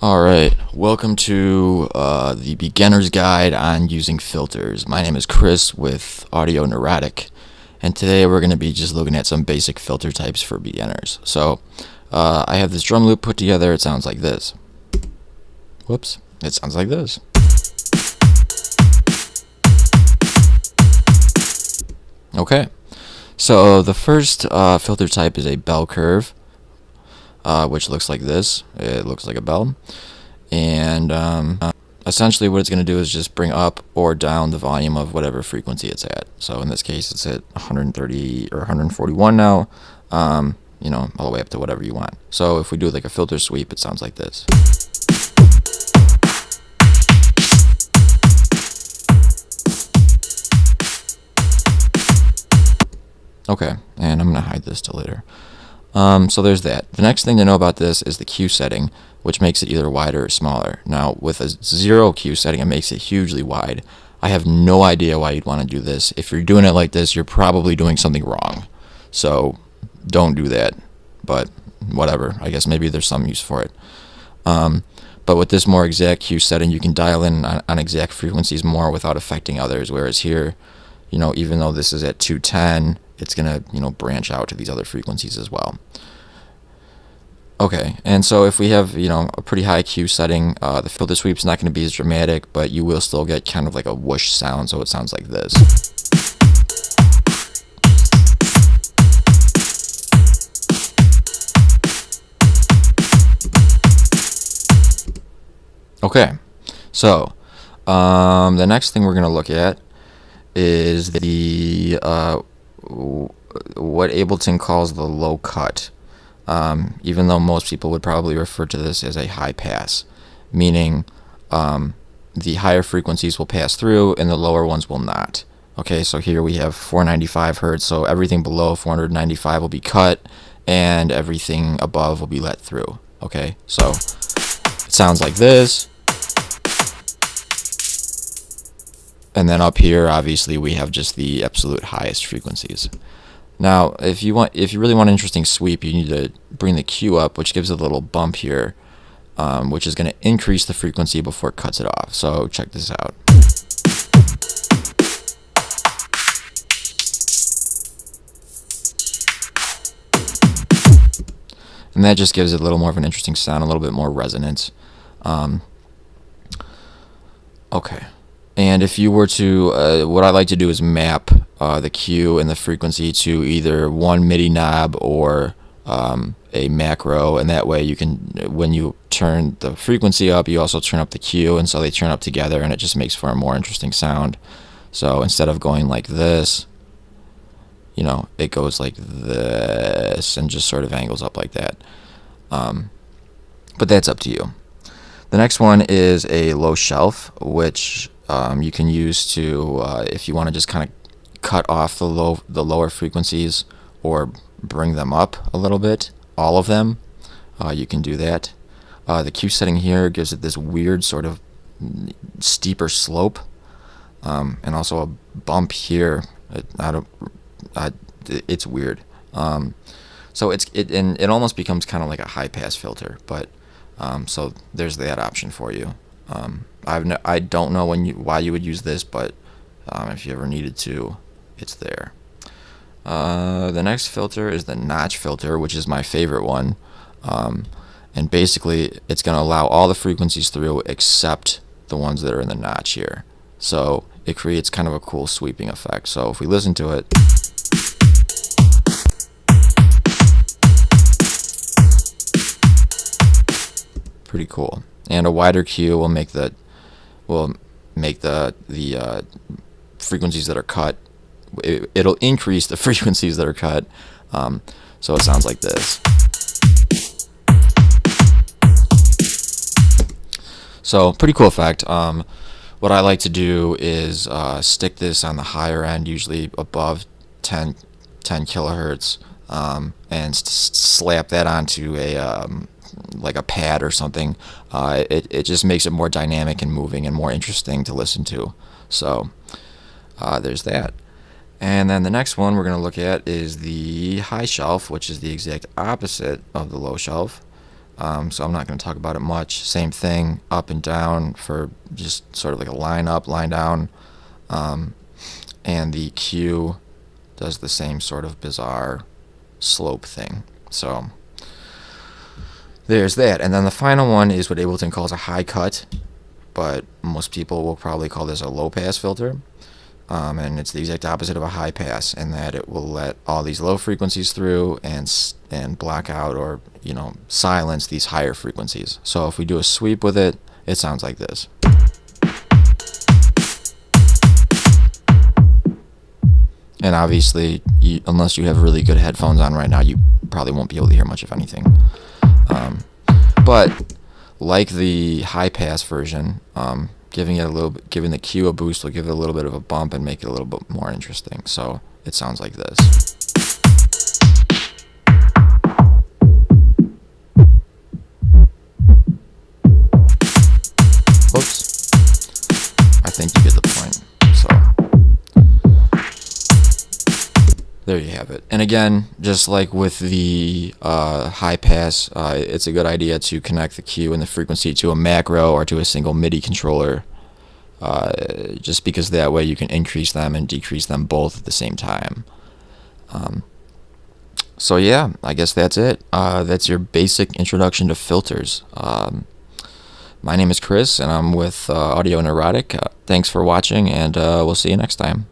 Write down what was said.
Alright, welcome to the beginner's guide on using filters. My name is Chris with Audio Neurotic, and today we're going to be just looking at some basic filter types for beginners. So, I have this drum loop put together. It sounds like this. Whoops, it sounds like this. Okay, so the first filter type is a bell curve. Which looks like this. It looks like a bell, and essentially what it's going to do is just bring up or down the volume of whatever frequency it's at. So in this case it's at 130 or 141 now, all the way up to whatever you want. So if we do like a filter sweep, it sounds like this. Okay, and I'm going to hide this till later. So there's that. The next thing to know about this is the Q setting, which makes it either wider or smaller. Now, with a 0 Q setting, it makes it hugely wide. I have no idea why you'd want to do this. If you're doing it like this, you're probably doing something wrong. So don't do that. But whatever. I guess maybe there's some use for it. But with this more exact Q setting, you can dial in on exact frequencies more without affecting others. Whereas here, even though this is at 210, it's going to, branch out to these other frequencies as well. Okay, and so if we have, a pretty high Q setting, the filter sweep's not going to be as dramatic, but you will still get kind of like a whoosh sound, so it sounds like this. Okay, so the next thing we're going to look at is the what Ableton calls the low cut, even though most people would probably refer to this as a high pass, meaning the higher frequencies will pass through and the lower ones will not. Okay, so here we have 495 hertz, so everything below 495 will be cut and everything above will be let through. Okay, so it sounds like this. And then up here, obviously, we have just the absolute highest frequencies. Now, if you really want an interesting sweep, you need to bring the Q up, which gives it a little bump here, which is going to increase the frequency before it cuts it off. So check this out. And that just gives it a little more of an interesting sound, a little bit more resonance. Okay. And if you were to, what I like to do is map the Q and the frequency to either one MIDI knob or a macro, and that way you can, when you turn the frequency up, you also turn up the Q, and so they turn up together, and it just makes for a more interesting sound. So instead of going like this, it goes like this and just sort of angles up like that. But that's up to you. The next one is a low shelf, which you can use to, if you want to just kind of cut off the lower frequencies or bring them up a little bit, all of them, you can do that. The Q setting here gives it this weird sort of steeper slope, and also a bump here. It's weird. So it almost becomes kind of like a high pass filter, but so there's that option for you. I don't know why you would use this, but if you ever needed to, it's there. The next filter is the notch filter, which is my favorite one. And basically, it's going to allow all the frequencies through except the ones that are in the notch here. So it creates kind of a cool sweeping effect. So if we listen to it, pretty cool. And a wider Q will make the frequencies that are cut. It'll increase the frequencies that are cut. So it sounds like this. So pretty cool effect. What I like to do is stick this on the higher end, usually above 10 kilohertz, and slap that onto a like a pad or something. It just makes it more dynamic and moving and more interesting to listen to. So there's that. And then the next one we're going to look at is the high shelf, which is the exact opposite of the low shelf. so I'm not going to talk about it much. Same thing, up and down for just sort of like a line up, line down. And the Q does the same sort of bizarre slope thing. So there's that. And then the final one is what Ableton calls a high cut, but most people will probably call this a low pass filter. And it's the exact opposite of a high pass, in that it will let all these low frequencies through and block out, or silence these higher frequencies. So if we do a sweep with it, it sounds like this. And obviously, unless you have really good headphones on right now, you probably won't be able to hear much of anything. But like the high pass version, giving the Q a boost will give it a little bit of a bump and make it a little bit more interesting. So it sounds like this. Oops. I think you get the point. So there you have it. And again, just like with the high pass, it's a good idea to connect the Q and the frequency to a macro or to a single MIDI controller, just because that way you can increase them and decrease them both at the same time. So yeah, I guess that's it. That's your basic introduction to filters. My name is Chris, and I'm with Audio Neurotic. Thanks for watching, and we'll see you next time.